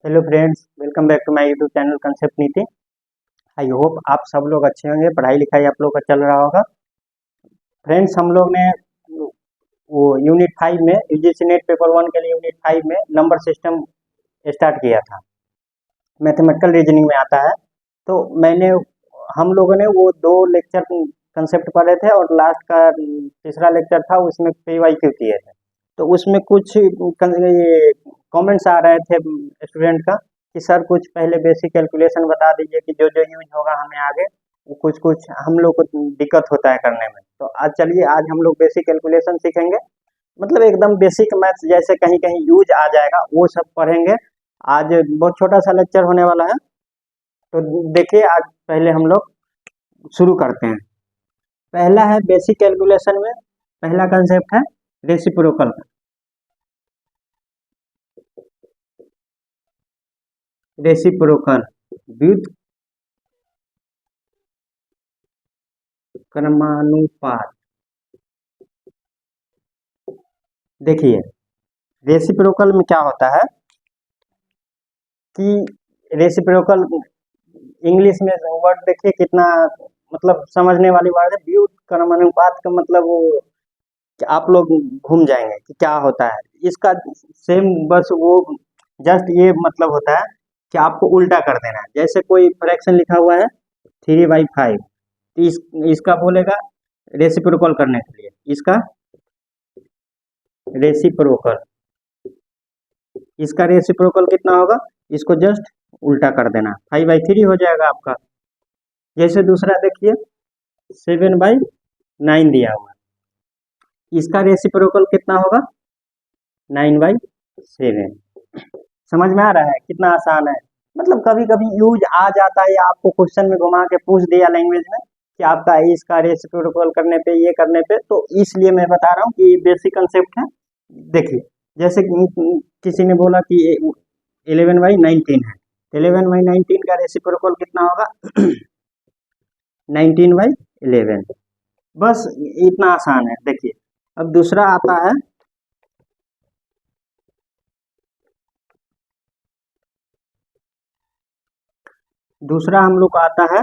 Hello friends, welcome back to my YouTube channel concept Niti. I hope आप सब लोग अच्छे होंगे। पढ़ाई लिखाई आप लोग का चल रहा होगा। फ्रेंड्स, हम लोग ने वो यूनिट 5 में यूजीसी नेट पेपर 1 के लिए यूनिट 5 में नंबर सिस्टम स्टार्ट किया था। मैथमेटिकल रीजनिंग में आता है। तो हम लोगों ने वो 2 लेक्चर कंसेप्ट पढ़े थे और लास्ट का तीसरा लेक्चर था, उसमें PYQ किए थे। तो उसमें कुछ कमेंट्स आ रहे थे स्टूडेंट का कि सर कुछ पहले बेसिक कैलकुलेशन बता दीजिए कि जो जो यूज होगा हमें आगे, वो कुछ कुछ हम लोग को दिक्कत होता है करने में। तो आज हम लोग बेसिक कैलकुलेशन सीखेंगे। मतलब एकदम बेसिक मैथ्स जैसे कहीं कहीं यूज आ जाएगा वो सब पढ़ेंगे। आज बहुत छोटा सा लेक्चर होने वाला है। तो देखिए, आज पहले हम लोग शुरू करते हैं। पहला है बेसिक कैलकुलेशन में पहला कंसेप्ट है रेसिप्रोकल का। रेसिप्रोकल व्युत्क्रमानुपात। देखिए, रेसिप्रोकल में क्या होता है कि रेसिप्रोकल इंग्लिश में वर्ड देखिए कितना मतलब समझने वाली वर्ड है। व्युत्क्रमानुपात का मतलब वो कि आप लोग घूम जाएंगे कि क्या होता है इसका। सेम बस वो जस्ट ये मतलब होता है कि आपको उल्टा कर देना है। जैसे कोई फ्रैक्शन लिखा हुआ है 3/5, तो इसका बोलेगा रेसिप्रोकल करने के लिए इसका रेसिप्रोकल। इसका रेसिप्रोकल कितना होगा, इसको जस्ट उल्टा कर देना, 5/3 हो जाएगा आपका। जैसे दूसरा देखिए 7/9 दिया हुआ है, इसका रेसिप्रोकल कितना होगा 9/7। समझ में आ रहा है कितना आसान है। मतलब कभी कभी यूज आ जाता है या आपको क्वेश्चन में घुमा के पूछ दिया लैंग्वेज में कि आपका इसका रेसिप्रोकल करने पे ये करने पे, तो इसलिए मैं बता रहा हूँ कि ये बेसिक कंसेप्ट है। देखिए, जैसे किसी ने बोला कि 11/19 है, 11/19 का रेसिप्रोकल कितना होगा 19/11। बस इतना आसान है। देखिए, अब दूसरा आता है दूसरा हम लोग को आता है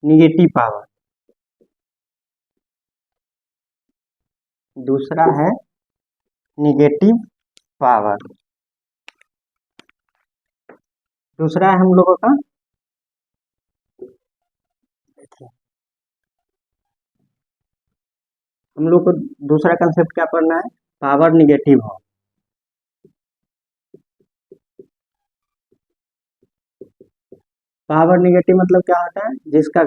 निगेटिव पावर। दूसरा है निगेटिव पावर। दूसरा है हम लोगों का, देखिए हम लोग को दूसरा कंसेप्ट क्या पढ़ना है, पावर निगेटिव हो। पावर निगेटिव मतलब क्या होता है, जिसका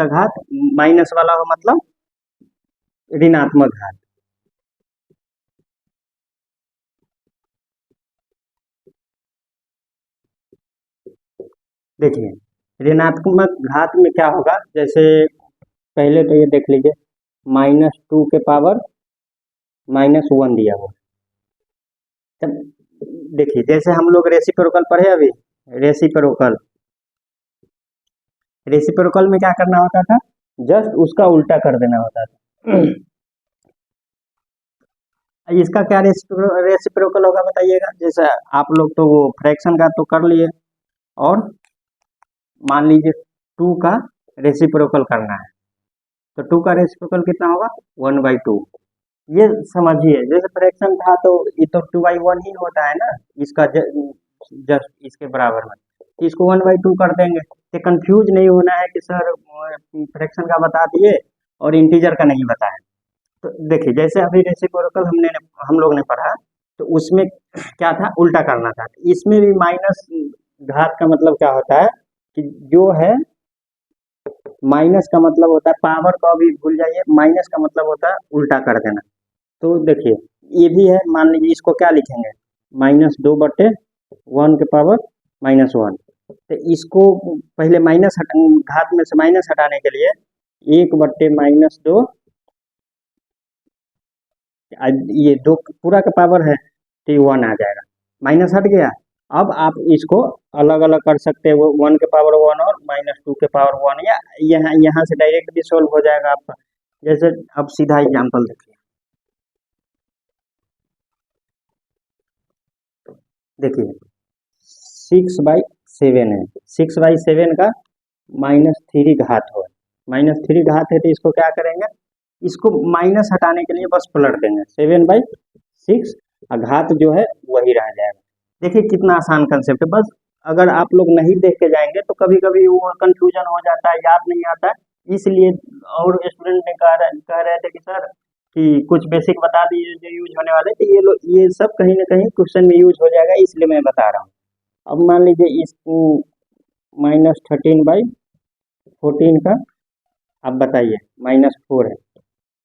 घात माइनस वाला हो, मतलब ऋणात्मक घात। देखिए, ऋणात्मक घात में क्या होगा, जैसे पहले तो ये देख लीजिए -2 के पावर -1 दिया हुआ। तब देखिए, जैसे हम लोग रेसिप्रोकल पढ़े अभी, रेसिप्रोकल रेसिप्रोकल में क्या करना होता था, जस्ट उसका उल्टा कर देना होता था। इसका क्या रेसिप्रोकल होगा बताइएगा। जैसे आप लोग तो वो फ्रैक्शन का तो कर लिए, और मान लीजिए 2 का रेसिप्रोकल करना है, तो 2 का रेसिप्रोकल कितना होगा 1/2। ये समझिए, जैसे फ्रैक्शन था तो ये तो 2/1 ही होता है ना, इसका जस्ट इसके बराबर में, तो इसको 1/2 कर देंगे। तो कंफ्यूज नहीं होना है कि सर फ्रैक्शन का बता दिए और इंटीजर का नहीं बताया। तो देखिए, जैसे अभी रेसिप्रोकल हम लोग ने पढ़ा, तो उसमें क्या था, उल्टा करना था। इसमें भी माइनस घात का मतलब क्या होता है कि जो है माइनस का मतलब होता है, पावर को अभी भूल जाइए, माइनस का मतलब होता है उल्टा कर देना। तो देखिए, ये भी है, मान लीजिए इसको क्या लिखेंगे, -2/1 के पावर -1। तो इसको पहले घात में से माइनस हटाने के लिए 1/-2, ये 2 पूरा का पावर है तो ये 1 आ जाएगा, माइनस हट गया। अब आप इसको अलग अलग कर सकते हैं, 1 के पावर 1 और -2 के पावर 1, या यहाँ यहाँ से डायरेक्ट भी सोल्व हो जाएगा आपका। जैसे अब सीधा एग्जाम्पल देखिए, देखिए 6/7 है, 6/7 का -3 घात हो, -3 घात है तो इसको क्या करेंगे, इसको माइनस हटाने के लिए बस पलट देंगे 7/6 और घात जो है वही रह जाएगा। देखिए कितना आसान कंसेप्ट है, बस अगर आप लोग नहीं देख के जाएंगे तो कभी कभी वो कंफ्यूजन हो जाता है, याद नहीं आता है, इसलिए। और स्टूडेंट ने कह रहे थे कि सर कि कुछ बेसिक बता दीजिए जो यूज होने वाले, तो ये सब कहीं ना कहीं क्वेश्चन में यूज हो जाएगा, इसलिए मैं बता रहा हूँ। अब मान लीजिए इस -13/14 का, अब बताइए -4 है,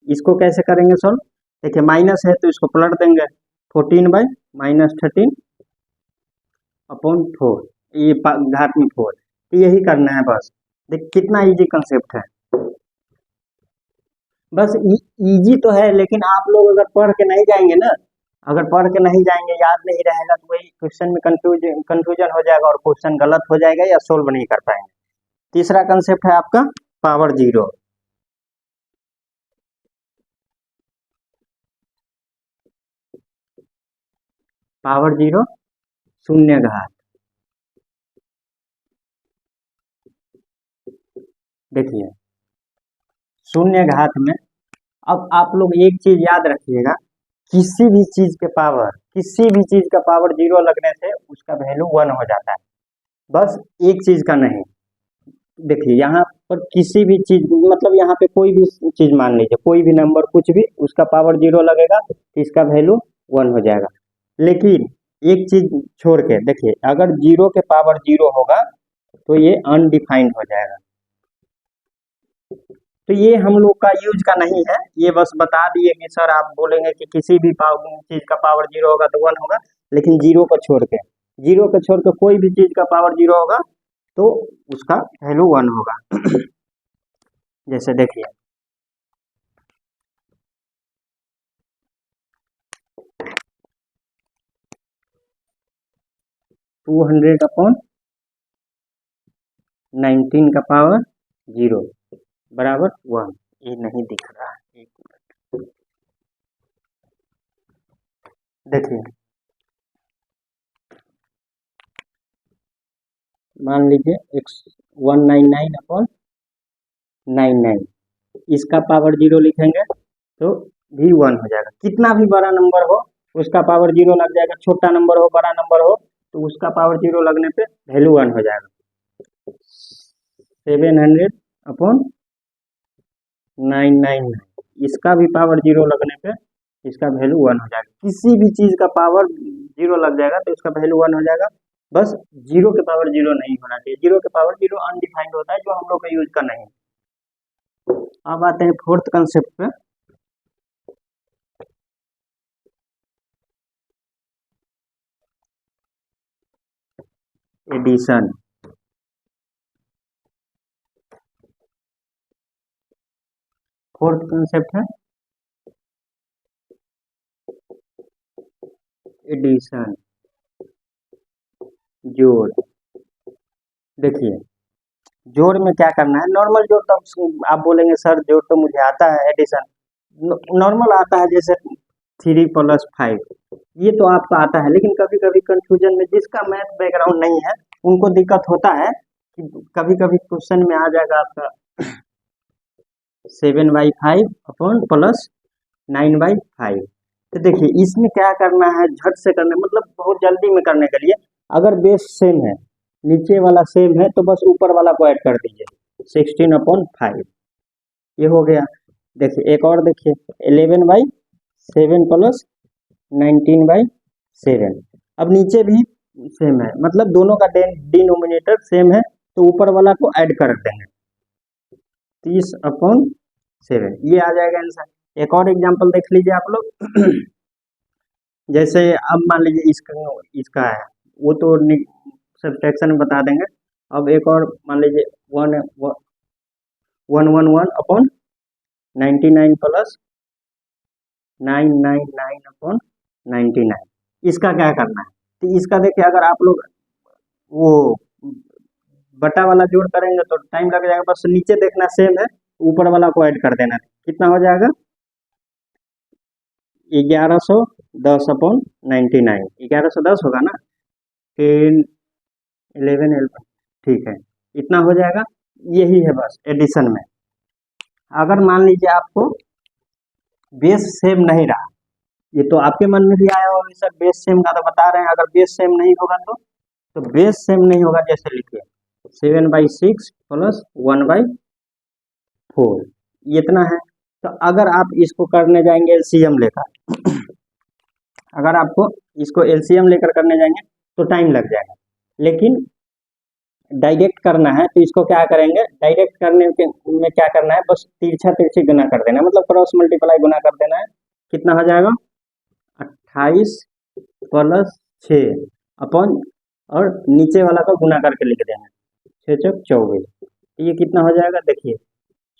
इसको कैसे करेंगे सॉल्व। देखिए माइनस है तो इसको पलट देंगे, 14/-13/4, ये घात में 4, तो यही करना है बस। देख कितना इजी कंसेप्ट है, बस इजी तो है, लेकिन आप लोग अगर पढ़ के नहीं जाएंगे ना, अगर पढ़ के नहीं जाएंगे, याद नहीं रहेगा, तो वही क्वेश्चन में कंफ्यूजन हो जाएगा और क्वेश्चन गलत हो जाएगा या सोल्व नहीं कर पाएंगे। तीसरा कंसेप्ट है आपका पावर जीरो। पावर जीरो शून्य घात। देखिए शून्य घात में, अब आप लोग एक चीज याद रखिएगा, किसी भी चीज का पावर जीरो लगने से उसका वैल्यू 1 हो जाता है, बस एक चीज का नहीं। देखिए यहाँ पर किसी भी चीज, मतलब यहाँ पे कोई भी चीज मान लीजिए, कोई भी नंबर कुछ भी, उसका पावर जीरो लगेगा तो इसका वैल्यू 1 हो जाएगा। लेकिन एक चीज छोड़ के देखिए, अगर जीरो के पावर जीरो होगा तो ये अनडिफाइंड हो जाएगा, तो ये हम लोग का यूज का नहीं है, ये बस बता दिए कि सर आप बोलेंगे कि किसी भी चीज का पावर जीरो होगा तो 1 होगा, लेकिन जीरो को छोड़ के कोई भी चीज का पावर जीरो होगा तो उसका वैल्यू 1 होगा। जैसे देखिए 200/19 का पावर जीरो बराबर 1। ये नहीं दिख रहा है, एक मिनट। देखिए मान लीजिए 199/99, इसका पावर जीरो लिखेंगे तो भी 1 हो जाएगा। कितना भी बड़ा नंबर हो उसका पावर जीरो लग जाएगा, छोटा नंबर हो बड़ा नंबर हो तो उसका पावर जीरो लगने पे वैल्यू 1 हो जाएगा। 700/999, इसका भी पावर जीरो लगने पे इसका वैल्यू 1 हो जाएगा। किसी भी चीज का पावर जीरो लग जाएगा तो इसका वैल्यू 1 हो जाएगा, बस जीरो के पावर जीरो नहीं होना चाहिए। जीरो के पावर जीरो अनडिफाइंड होता है, जो हम लोग का यूज का नहीं। अब आते हैं फोर्थ कंसेप्ट पे। एडिशन। फोर्थ कंसेप्ट है एडिशन, जोड़। देखिए जोड़ में क्या करना है, नॉर्मल जोड़ तो आप बोलेंगे सर जोड़ तो मुझे आता है, एडिशन नॉर्मल आता है, जैसे 3+5, ये तो आपको आता है। लेकिन कभी कभी कंफ्यूजन में जिसका मैथ बैकग्राउंड नहीं है उनको दिक्कत होता है कि कभी कभी क्वेश्चन में आ जाएगा आपका 7/5 + 9/5। तो देखिए इसमें क्या करना है, झट से करना है, मतलब बहुत जल्दी में करने के लिए, अगर बेस सेम है, नीचे वाला सेम है, तो बस ऊपर वाला को ऐड कर दीजिए 16/5, ये हो गया। देखिए एक और देखिए 11/7 + 19/7, अब नीचे भी सेम है, मतलब दोनों का डिनोमिनेटर सेम है, तो ऊपर वाला को ऐड कर देंगे 30/7, ये आ जाएगा आंसर। एक और एग्जांपल देख लीजिए आप लोग। जैसे अब मान लीजिए इसका है, वो तो सब्ट्रैक्शन में बता देंगे। अब एक और मान लीजिए 111/99 + 999/99, इसका क्या करना है, तो इसका देखिए अगर आप लोग वो बटा वाला जोड़ करेंगे तो टाइम लग जाएगा, बस नीचे देखना सेम है, ऊपर वाला को ऐड कर देना, कितना हो जाएगा 1110/99, 1110 होगा ना, 10 11 11, ठीक है, इतना हो जाएगा। यही है बस एडिशन में। अगर मान लीजिए आपको बेस सेम नहीं रहा, ये तो आपके मन में भी आया होगा सर बेस सेम का तो बता रहे हैं, अगर बेस सेम नहीं होगा तो बेस सेम नहीं होगा, जैसे लिखिए 7/6 प्लस 1/4, ये इतना है। तो अगर आप इसको करने जाएंगे एलसीएम लेकर, अगर आपको इसको एलसीएम लेकर करने जाएंगे तो टाइम लग जाएगा, लेकिन डायरेक्ट करना है तो इसको क्या करेंगे, डायरेक्ट करने में क्या करना है, बस तिरछा तिरछी गुना कर देना है, मतलब क्रॉस मल्टीप्लाई गुना कर देना है। कितना हो जाएगा 28 प्लस 6 अपॉन, और नीचे वाला को गुना करके लिख देना 6 चौक 24, ये कितना हो जाएगा देखिए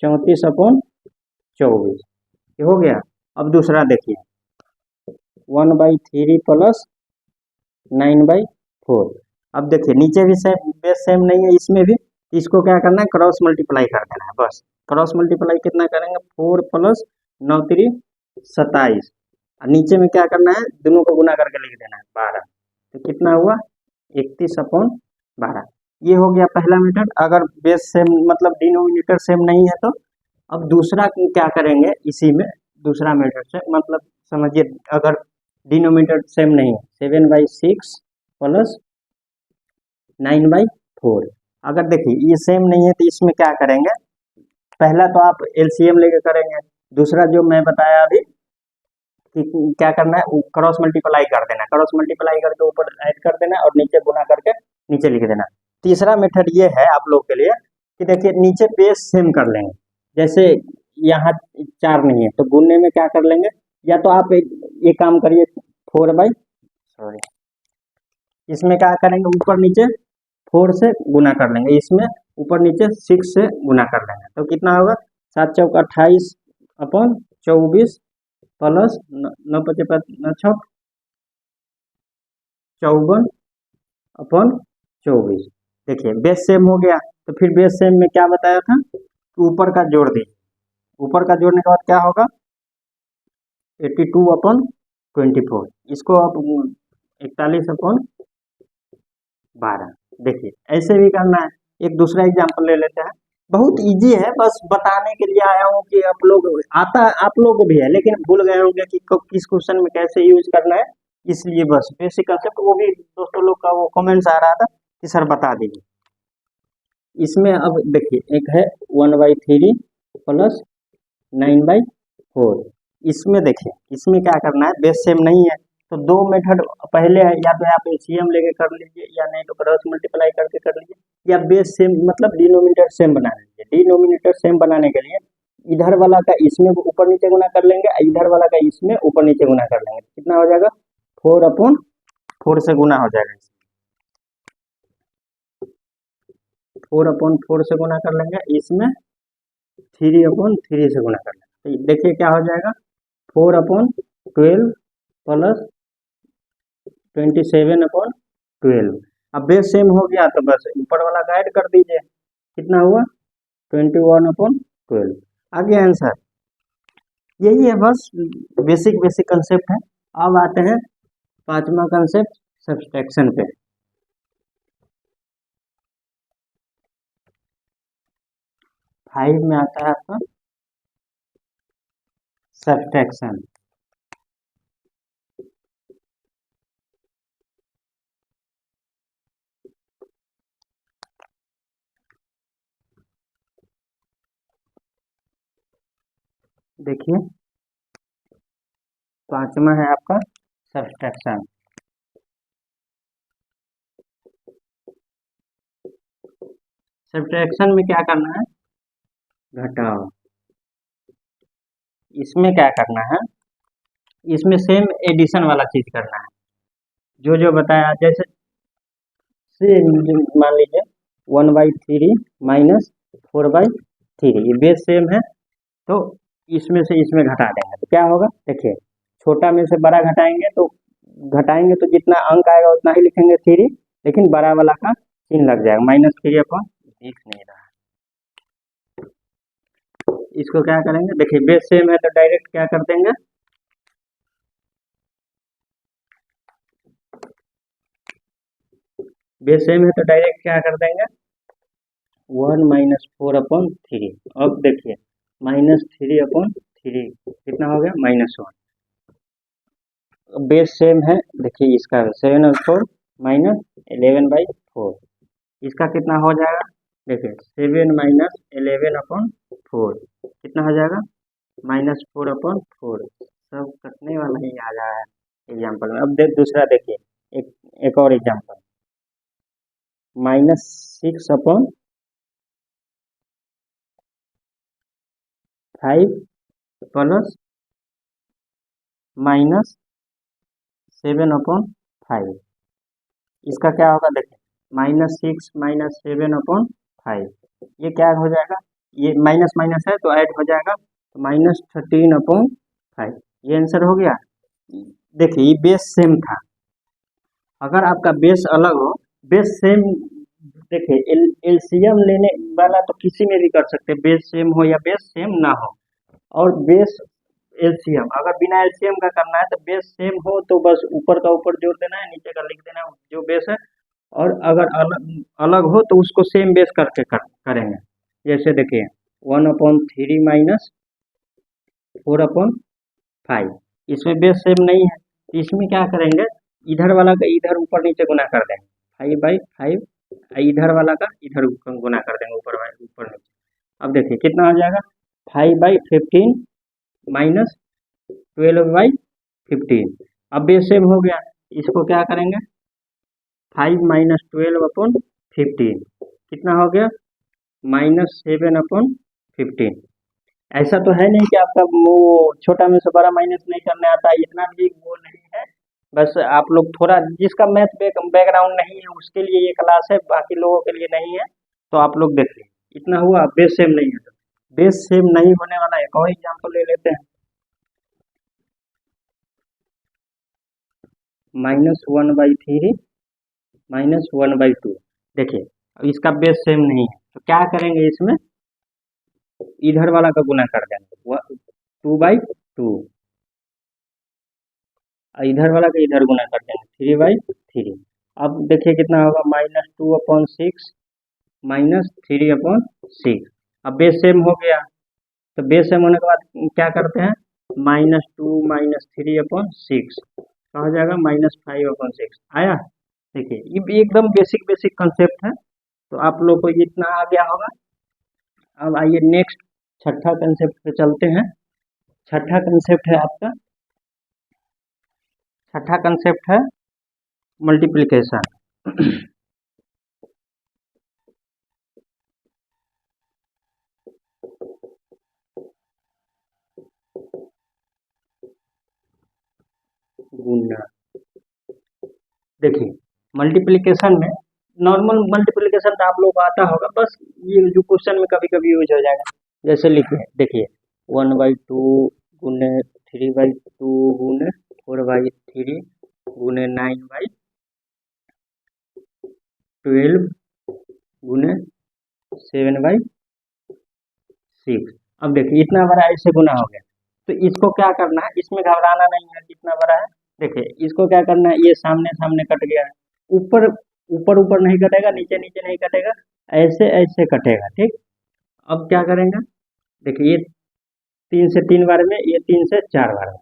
34/24, ये हो गया। अब दूसरा देखिए 1/3 प्लस 9/4, अब देखिए नीचे भी सेम बेस सेम नहीं है, इसमें भी इसको क्या करना है क्रॉस मल्टीप्लाई कर देना है, बस क्रॉस मल्टीप्लाई कितना करेंगे 4 प्लस 9 3 27, और नीचे में क्या करना है दोनों को गुना करके लिख देना है 12, तो कितना हुआ 31/12। ये हो गया पहला मेथड। अगर बेस सेम मतलब डिनोमिनेटर सेम नहीं है तो अब दूसरा क्या करेंगे, इसी में दूसरा मेथड से, मतलब समझिए अगर डिनोमिनेटर सेम नहीं है 7/6 प्लस 9/4, अगर देखिए ये सेम नहीं है तो इसमें क्या करेंगे, पहला तो आप एलसीएम लेके करेंगे, दूसरा जो मैं बताया अभी कि क्या करना है क्रॉस मल्टीप्लाई कर देना, क्रॉस मल्टीप्लाई करके ऊपर ऐड कर देना और नीचे गुना करके नीचे लिख देना। तीसरा मेथड ये है आप लोग के लिए कि देखिए नीचे बेस सेम कर लेंगे, जैसे यहाँ 4 नहीं है तो गुनने में क्या कर लेंगे, या तो आप ये काम करिए 4/, इसमें क्या करेंगे ऊपर नीचे 4 से गुना कर लेंगे, इसमें ऊपर नीचे 6 से गुना कर लेंगे, तो कितना होगा 7 चौक 28 अपॉन 24 प्लस 9 5 6 54 अपॉन 24। देखिए बेस सेम हो गया, तो फिर बेस सेम में क्या बताया था, ऊपर का जोड़ दीजिए, ऊपर का जोड़ने के बाद क्या होगा 82/24, इसको आप 41/12। देखिए ऐसे भी करना है। एक दूसरा एग्जांपल ले लेते हैं, बहुत इजी है, बस बताने के लिए आया हूँ कि आप लोग आता आप लोग को भी है लेकिन भूल गए होंगे कि किस क्वेश्चन में कैसे यूज करना है, इसलिए बस बेसिक कंसेप्ट वो भी दोस्तों लोग का वो कमेंट्स आ रहा था कि सर बता दीजिए। इसमें अब देखिए एक है 1/3 प्लस 9/4, इसमें देखिए इसमें क्या करना है बेस सेम नहीं है तो दो मेथड पहले है, या तो आप एलसीएम लेके कर लीजिए या नहीं तो क्रॉस मल्टीप्लाई करके कर लीजिए, या बेस सेम मतलब डिनोमिनेटर सेम बना लीजिए। डिनोमिनेटर सेम बनाने के लिए इधर वाला का इसमें ऊपर नीचे गुना कर लेंगे, इधर वाला का इसमें ऊपर नीचे गुना कर लेंगे, कितना हो जाएगा 4/4 से गुना हो जाएगा, 4/4 से गुना कर लेंगे, इसमें 3/3 से गुना कर लेंगे, तो देखिए क्या हो जाएगा 4/12 प्लस 27/12। अब बेस सेम हो गया तो बस ऊपर वाला का ऐड कर दीजिए, कितना हुआ 21/12, आ गया आंसर। यही है बस बेसिक बेसिक कंसेप्ट है। अब आते हैं पांचवा कंसेप्ट सब्सट्रैक्शन पे। फाइव में आता है आपका सब्सट्रैक्शन। देखिए पांचवा है आपका सब्सट्रैक्शन। सब्सट्रैक्शन में क्या करना है, घटाओ। इसमें क्या करना है, इसमें सेम एडिशन वाला चीज करना है, जो जो बताया, जैसे सेम मान लीजिए 1/3 माइनस 4/3, ये बेस सेम है तो इसमें से इसमें घटा देंगे तो क्या होगा, देखिए छोटा में से बड़ा घटाएंगे तो जितना अंक आएगा उतना ही लिखेंगे 3, लेकिन बड़ा वाला का चिन्ह लग जाएगा -3 दिख नहीं रहा। इसको क्या करेंगे, देखिए बेस सेम है तो डायरेक्ट क्या कर देंगे, बेस सेम है तो डायरेक्ट क्या कर देंगे, 1 - 4/3। अब देखिए -3/3 कितना हो गया, -1। बेस सेम है, देखिए इसका 7/4 -11/4, इसका कितना हो जाएगा, देखिए 7 - 11/4 कितना हो जाएगा, -4/4। सब कटने वाला ही आ रहा है एग्जाम्पल में। अब दूसरा देखिए, एक एक और एग्जाम्पल, -6/5 प्लस -7/5, इसका क्या होगा, देखिए -6 - 7/5, ये क्या हो जाएगा, ये माइनस माइनस है तो ऐड हो जाएगा, तो -13/5, ये आंसर हो गया। देखिए ये बेस सेम था, अगर आपका बेस अलग हो, बेस सेम, देखिए एलसीएम लेने वाला तो किसी में भी कर सकते हैं, बेस सेम हो या बेस सेम ना हो। और बेस एलसीएम, अगर बिना एलसीएम का करना है तो बेस सेम हो तो बस ऊपर का ऊपर जोड़ देना है, नीचे का लिख देना है जो बेस है, और अगर अलग अलग हो तो उसको सेम बेस करके करेंगे। जैसे देखिए 1/3 - 4/5, इसमें बेस सेम नहीं है, तो इसमें क्या करेंगे, इधर वाला का इधर ऊपर नीचे गुना कर देंगे, 5/5, इधर वाला का इधर गुना कर देंगे, ऊपर नीचे। अब देखिए कितना हो जाएगा, 5/15 -12/15। अब बेस सेम हो गया, इसको क्या करेंगे, 5 - 12/15 कितना हो गया, -7/15। ऐसा तो है नहीं कि आपका वो छोटा में से बड़ा माइनस नहीं करने आता है, इतना भी वो नहीं है। बस आप लोग थोड़ा, जिसका मैथ बैकग्राउंड नहीं है उसके लिए ये क्लास है, बाकी लोगों के लिए नहीं है, तो आप लोग देख लीजिए। इतना हुआ, बेस सेम नहीं है तो बेस सेम नहीं होने वाला एक और एग्जाम्पल ले लेते हैं, -1/3 -1/2। देखिए अब इसका बेस सेम नहीं है तो क्या करेंगे, इसमें इधर वाला का गुना कर देंगे, 2/2, इधर वाला का इधर गुना कर देंगे, 3/3। अब देखिए कितना होगा, -2/6 -3/6। अब बेस सेम हो गया, तो बेस सेम होने के बाद क्या करते हैं, -2 - 3/6 क्या हो जाएगा, -5/6 आया। देखिए ये भी एकदम बेसिक बेसिक कंसेप्ट है, तो आप लोग को इतना आ गया होगा। अब आइए नेक्स्ट छठा कंसेप्ट पे चलते हैं। छठा कंसेप्ट है आपका, छठा कंसेप्ट है मल्टीप्लिकेशन। गुना, देखिए मल्टीप्लिकेशन में, नॉर्मल मल्टीप्लिकेशन तो आप लोग को आता होगा, बस ये जो क्वेश्चन में कभी कभी यूज हो जाएगा। जैसे लिखिए, देखिए 1/2 गुने 3/2 गुने 4/3 गुने 9/12 गुने 7/6। अब देखिए इतना बड़ा ऐसे गुना हो गया, तो इसको क्या करना है, इसमें घबराना नहीं है, कितना बड़ा है। देखिए इसको क्या करना है, ये सामने सामने कट गया है, ऊपर ऊपर ऊपर नहीं कटेगा, नीचे नीचे नहीं कटेगा, ऐसे ऐसे कटेगा, ठीक। अब क्या करेंगे, देखिए ये 3 से 3 बार में, ये 3 से 4 बार में,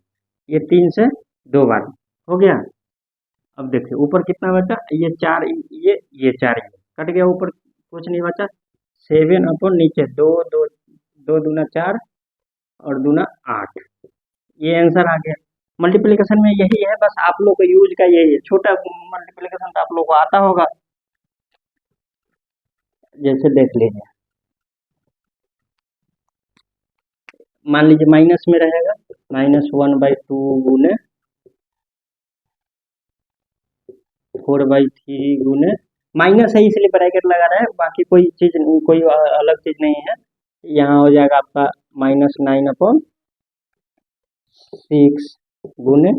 ये 3 से 2 बार में हो गया। अब देखिए ऊपर कितना बचा, ये 4, ये 4, ये कट गया, ऊपर कुछ नहीं बचा, 7 नीचे 2 2, 2 दूना 4 और दूना 8, ये आंसर आ गया। मल्टीप्लिकेशन में यही है, बस आप लोग को यूज का यही है, छोटा मल्टीप्लिकेशन तो आप लोग को आता होगा। जैसे देख लीजिए, मान लीजिए माइनस में रहेगा, -1/2 गुने 4/3 गुने, माइनस है इसलिए ब्रैकेट लगा रहा है, बाकी कोई चीज, कोई अलग चीज नहीं है। यहाँ हो जाएगा आपका -9/6 गुने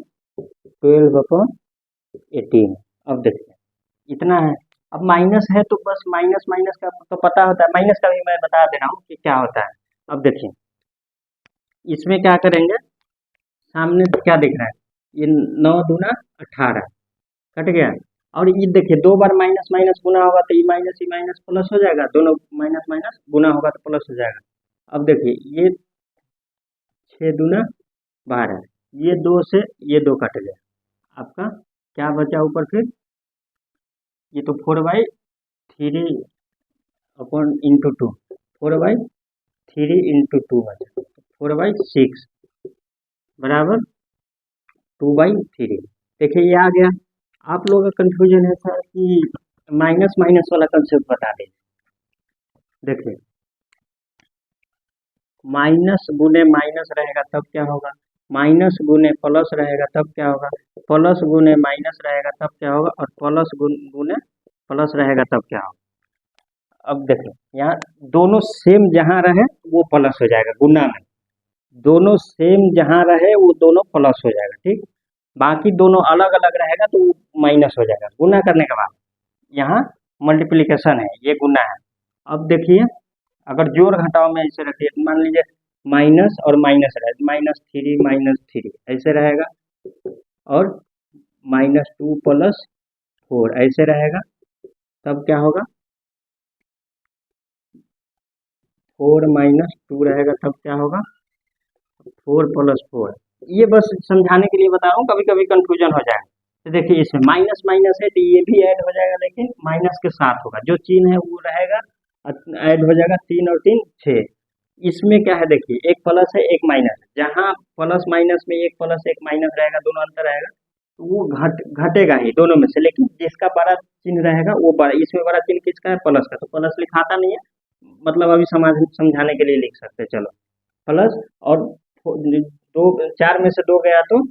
12/18। अब देखिए इतना है। अब माइनस है तो बस माइनस माइनस का तो पता होता है, माइनस का भी मैं बता दे रहा हूँ कि क्या होता है। अब देखिए इसमें क्या करेंगे, सामने क्या दिख रहा है, ये 9 दूना 18 कट गया, और ये देखिए, दो बार माइनस माइनस गुना होगा तो ई माइनस प्लस हो जाएगा, दोनों माइनस माइनस गुना होगा तो प्लस हो जाएगा। अब देखिए, ये 6 दूना 12, ये दो से ये दो कट गया, आपका क्या बचा ऊपर फिर, ये तो 4/3 अपॉन इंटू 2, 4/3 इंटू 2 बचा, 4/6 बराबर 2/3। देखिए ये आ गया। आप लोगों का कंफ्यूजन है सर कि माइनस माइनस वाला कंसेप्ट बता दें। देखिए, माइनस गुने माइनस रहेगा तब क्या होगा, माइनस गुने प्लस रहेगा तब क्या होगा, प्लस गुने माइनस रहेगा तब क्या होगा, और प्लस गुने प्लस रहेगा तब क्या होगा। अब देखिए, यहाँ दोनों सेम जहाँ रहे वो प्लस हो जाएगा गुना में, दोनों सेम जहाँ रहे वो दोनों प्लस हो जाएगा, ठीक। बाकी दोनों अलग अलग रहेगा तो वो माइनस हो जाएगा गुना करने के बाद। यहाँ मल्टीप्लिकेशन है, ये गुना है। अब देखिए, अगर जोड़ घटाव में ऐसे रखिए, मान लीजिए माइनस और माइनस रहे, -3 ऐसे रहेगा, और -2 + 4 ऐसे रहेगा, तब क्या होगा, 4 - 2 रहेगा तब क्या होगा, 4 + 4। ये बस समझाने के लिए बता रहा हूँ, कभी कभी कंफ्यूजन हो जाएगा। तो देखिए, इसमें माइनस माइनस है तो ये भी ऐड हो जाएगा, लेकिन माइनस के साथ होगा, जो चिन्ह है वो रहेगा, ऐड हो जाएगा, 3 और 3 6। इसमें क्या है, देखिए, एक प्लस है एक माइनस है, जहाँ प्लस माइनस में एक प्लस एक माइनस रहेगा, दोनों अंतर रहेगा, तो वो घटेगा ही दोनों में से, लेकिन जिसका बड़ा चिन्ह रहेगा वो बड़ा, इसमें बड़ा चिन्ह किसका है, प्लस का, तो प्लस लिखाता नहीं है, मतलब अभी समझाने के लिए लिख सकते हैं, चलो प्लस, और दो, 4 में से 2 गया तो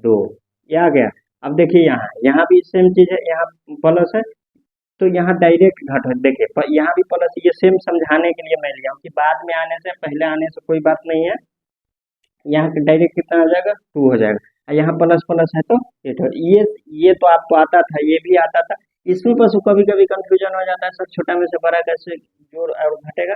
2, ये आ गया। अब देखिए, यहाँ यहाँ भी सेम चीज है, यहाँ प्लस है तो यहाँ डायरेक्ट घट है, देखिए यहाँ भी प्लस, ये सेम समझाने के लिए मैं लिया हूँ कि बाद में आने से पहले आने से कोई बात नहीं है। यहाँ पे डायरेक्ट कितना हो जाएगा, 2 हो जाएगा, और यहाँ प्लस प्लस है तो 8 हो, ये तो आपको आता था, ये भी आता था। इसमें बस कभी कभी कंफ्यूजन हो जाता है सर, छोटा में से बड़ा कैसे जोड़ और घटेगा,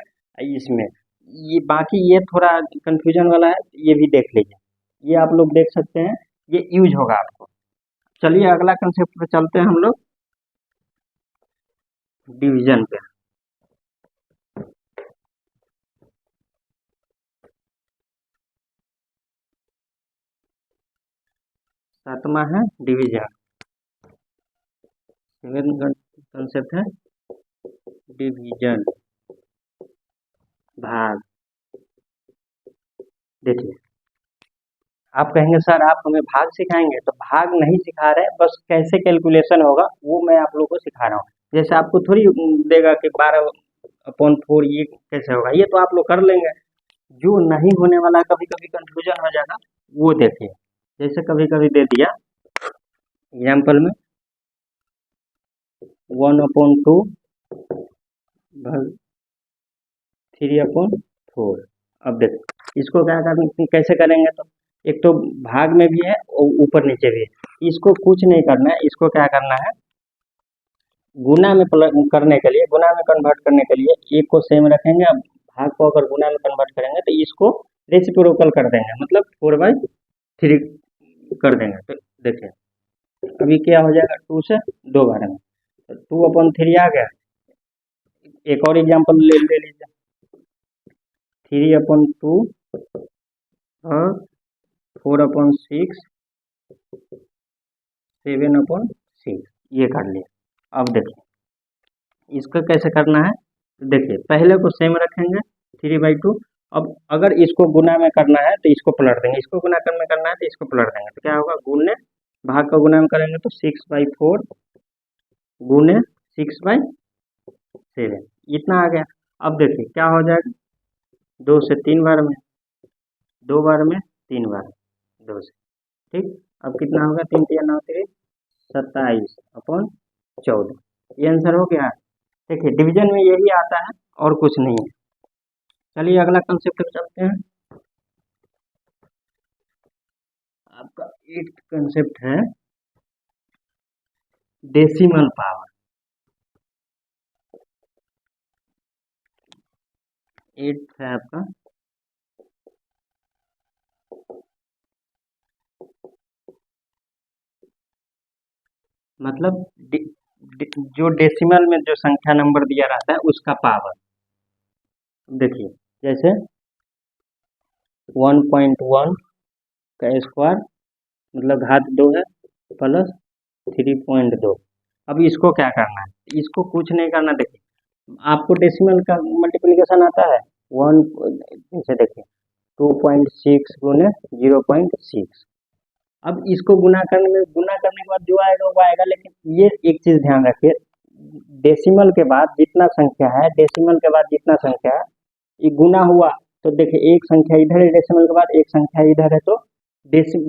इसमें ये बाकी ये थोड़ा कंफ्यूजन वाला है, ये भी देख लीजिए, ये आप लोग देख सकते हैं, ये यूज होगा आपको। चलिए अगला कंसेप्ट पे चलते हैं हम लोग, डिवीजन पे। सातवां है डिवीजन, सेवन कंसेप्ट है डिवीजन, भाग। देखिए, आप कहेंगे सर आप हमें भाग सिखाएंगे, तो भाग नहीं सिखा रहे, बस कैसे कैलकुलेशन होगा वो मैं आप लोगों को सिखा रहा हूँ। जैसे आपको थोड़ी देगा कि 12/4 ये कैसे होगा, ये तो आप लोग कर लेंगे। जो नहीं होने वाला, कभी कभी कंफ्यूजन हो जाएगा, वो देखिए। जैसे कभी कभी दे दिया एग्जाम्पल में 1/2 भाग 3/4। अब देखो इसको क्या करना, कैसे करेंगे, तो एक तो भाग में भी है और ऊपर नीचे भी है, इसको कुछ नहीं करना है, इसको क्या करना है, गुना में करने के लिए, गुना में कन्वर्ट करने के लिए एक को सेम रखेंगे, अब भाग को अगर गुना में कन्वर्ट करेंगे तो इसको रेसिप्रोकल कर देंगे, मतलब 4/3 कर देंगे। तो देखिए, अभी क्या हो जाएगा, 2 से 2 बार में, तो 2/3 आ गया। एक और एग्जाम्पल ले लीजिए, 3/2 और 4/6, 7/6, ये कर लिया। अब देखिए इसका कैसे करना है, तो देखिए पहले को सेम रखेंगे 3/2, अब अगर इसको गुना में करना है तो इसको पलट देंगे, इसको गुना में करना है तो इसको पलट देंगे, तो क्या होगा, गुने भाग का गुना में करेंगे तो 6/4 गुने 6/7, इतना आ गया। अब देखिए क्या हो जाएगा, 2 से 3 बार में, 2 बार में 3 बार, 2 से, ठीक। अब कितना होगा, 3 3 9 3 27/14, ये आंसर हो गया। देखिए डिवीजन में यही आता है और कुछ नहीं है। चलिए अगला कंसेप्ट पे चलते हैं, आपका 8th कंसेप्ट है डेसिमल पावर। 8th है आपका मतलब जो डेसिमल में जो संख्या नंबर दिया रहता है उसका पावर। देखिए जैसे 1.1 का स्क्वायर मतलब घात 2 है प्लस 3.2। अब इसको क्या करना है, इसको कुछ नहीं करना। देखिए आपको डेसिमल का मल्टीप्लिकेशन आता है, वन जैसे देखिए 2.6 गुने 0.6। अब इसको गुना करने के बाद जो आएगा वो आएगा। लेकिन ये एक चीज ध्यान रखिए, डेसिमल के बाद जितना संख्या है, डेसिमल के बाद जितना संख्या है ये गुना हुआ तो देखिए एक संख्या इधर है, डेसिमल के बाद एक संख्या इधर है, तो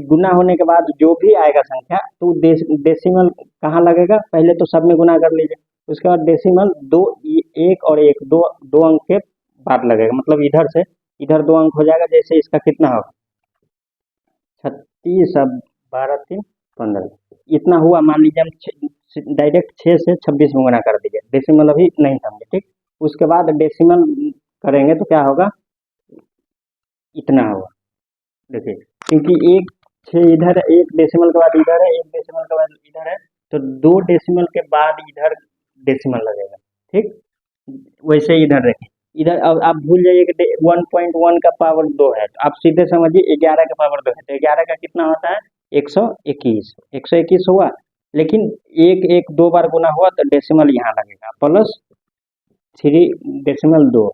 गुना होने के बाद जो भी आएगा संख्या तो डेसिमल कहाँ लगेगा, पहले तो सब में गुना कर लीजिए, उसके बाद डेसिमल दो, एक और एक दो, दो अंक के बाद लगेगा, मतलब इधर से इधर 2 अंक हो जाएगा। जैसे इसका कितना होगा 36, अब 12 3 15 इतना हुआ। मान लीजिए हम डायरेक्ट 6 से 26 में गुना कर दीजिए, डेसिमल अभी नहीं समझे, ठीक। उसके बाद डेसिमल करेंगे तो क्या होगा, इतना होगा। देखिए क्योंकि एक 6 इधर है, एक डेसिमल के बाद इधर है, एक डेसिमल के बाद इधर है, तो 2 डेसिमल के बाद इधर डेसिमल लगेगा, ठीक। वैसे इधर देखिए, इधर अब आप भूल जाइए कि 1.1 का पावर 2 है, तो आप सीधे समझिए 11 का पावर 2 है, तो 11 का कितना होता है 121। 121 हुआ, लेकिन एक एक 2 बार गुना हुआ तो डेसिमल यहाँ लगेगा प्लस 3.2।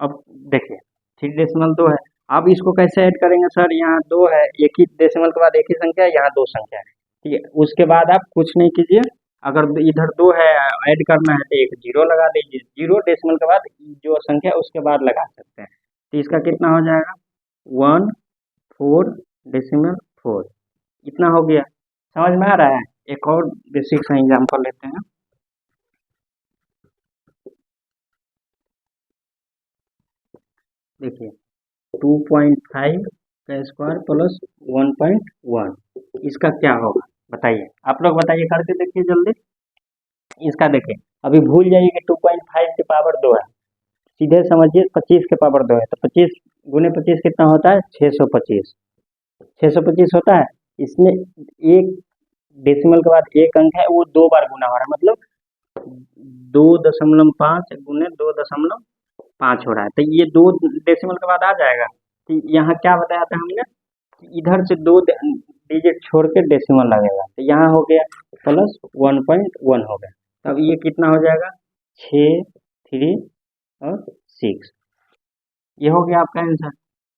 अब देखिए 3.2 है। अब इसको कैसे ऐड करेंगे सर, यहाँ 2 है, एक ही डेसिमल के बाद एक ही संख्या है, यहाँ 2 संख्या है, ठीक है। उसके बाद आप कुछ नहीं कीजिए, अगर इधर 2 है ऐड करना है तो एक जीरो लगा दीजिए, जीरो डेसिमल के बाद जो संख्या है उसके बाद लगा सकते हैं, तो इसका कितना हो जाएगा 1.4 इतना हो गया। समझ में आ रहा है। एक और बेसिक सा एग्जाम्पल लेते हैं। देखिए 2.5 का स्क्वायर प्लस 1.1 इसका क्या होगा बताइए, आप लोग बताइए, करके देखिए जल्दी। इसका देखिए अभी भूल जाइए कि 2.5 के पावर 2 है, सीधे समझिए 25 के पावर 2 है, तो 25 गुने 25 कितना होता है 625। 625 होता है, इसमें एक डेसिमल के बाद एक अंक है वो 2 बार गुना हो रहा है, मतलब 2.5 गुने 2.5 हो रहा है, तो ये 2 डेसिमल के बाद आ जाएगा। तो यहाँ क्या बताया था हमने, इधर से 2 डिजिट छोड़ के डेसिमल लगेगा, तो यहाँ हो गया प्लस 1.1 हो गया। तब ये कितना हो जाएगा 6, 3 और 6, ये हो गया आपका आंसर।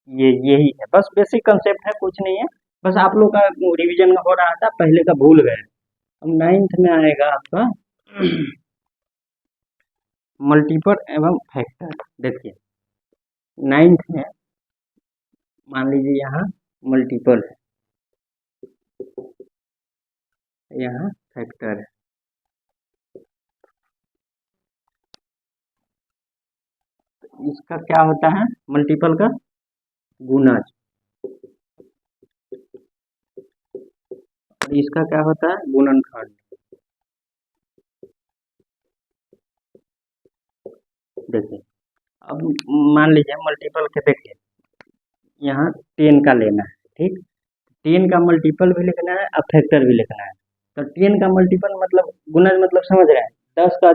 यही है, बस बेसिक कंसेप्ट है, कुछ नहीं है। बस आप लोग का रिवीजन हो रहा था, पहले का भूल गए। अब 9th में आएगा आपका मल्टीपल एवं फैक्टर। देखिए 9th में मान लीजिए यहाँ मल्टीपल है, यहाँ फैक्टर है। इसका क्या होता है मल्टीपल का गुणज, और इसका क्या होता है गुणनखंड। देखिए अब मान लीजिए मल्टीपल के, देखिए यहाँ 10 का लेना है, ठीक। 10 का मल्टीपल भी लिखना है और फैक्टर भी लिखना है। तो 10 का मल्टीपल मतलब गुणज, मतलब समझ रहे हैं, 10 का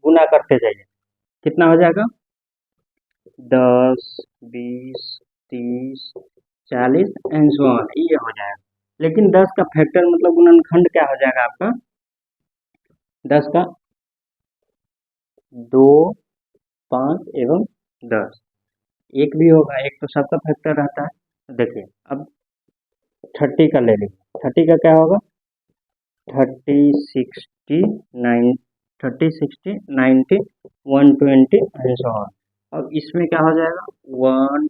गुना करते जाइए, कितना हो जाएगा 10, 20, 30, 40 एंड सो ऑन, ये हो जाएगा। लेकिन 10 का फैक्टर मतलब गुणनखंड क्या हो जाएगा आपका, 10 का 2, 5 एवं 10, एक भी होगा, एक तो सबका फैक्टर रहता है। तो देखिए अब 30 का ले लीजिए, 30 का क्या होगा 30, 60, 9, 30, 60, 90, 120 एंड सो ऑन। अब इसमें क्या हो जाएगा 1,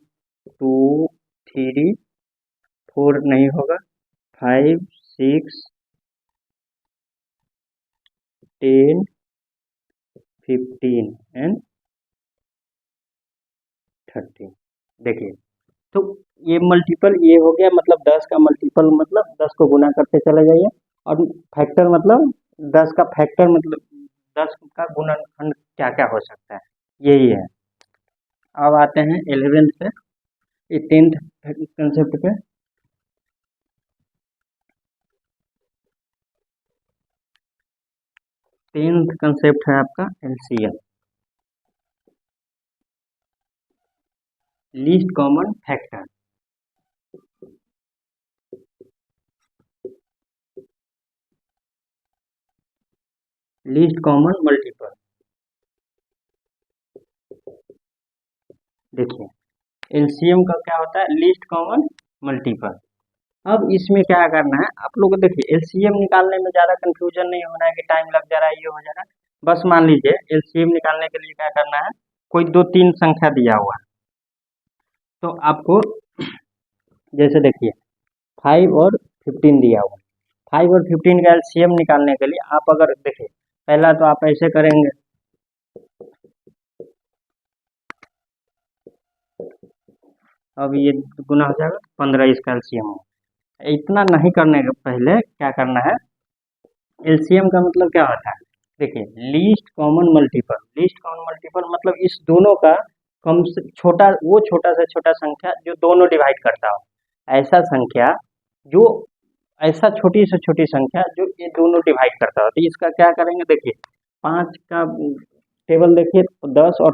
2, 3, 4 नहीं होगा, 5, 6, 10, 15 एंड 30। देखिए तो ये मल्टीपल ये हो गया, मतलब 10 का मल्टीपल मतलब 10 को गुना करते चले जाइए, और फैक्टर मतलब 10 का फैक्टर मतलब 10 का गुणनखंड क्या क्या हो सकता है, यही है। अब आते हैं 11th पे, 10th कंसेप्ट पे। 10th कंसेप्ट है आपका LCM, least common factor. Least common multiple, देखिए एलसीएम का क्या होता है, लीस्ट कॉमन मल्टीपल। अब इसमें क्या करना है आप लोग को, देखिए एलसीएम निकालने में ज़्यादा कंफ्यूजन नहीं होना है कि टाइम लग जा रहा है, ये हो जा रहा है। बस मान लीजिए एलसीएम निकालने के लिए क्या करना है, कोई 2-3 संख्या दिया हुआ है, तो आपको जैसे देखिए 5 और 15 दिया हुआ है, 5 और 15 का एलसीएम निकालने के लिए आप अगर देखिए, पहला तो आप ऐसे करेंगे, अब ये गुना हो जाएगा 15 इसका एलसीएम हो। इतना नहीं करने के पहले क्या करना है, एलसीएम का मतलब क्या होता है, देखिए least common multiple. Least common multiple मतलब इस दोनों का कम से छोटा, वो छोटा से छोटा संख्या जो दोनों डिवाइड करता हो, ऐसा संख्या जो, ऐसा छोटी से छोटी संख्या जो ये दोनों डिवाइड करता हो। तो इसका क्या करेंगे, देखिए 5 का टेबल देखिए, 10 और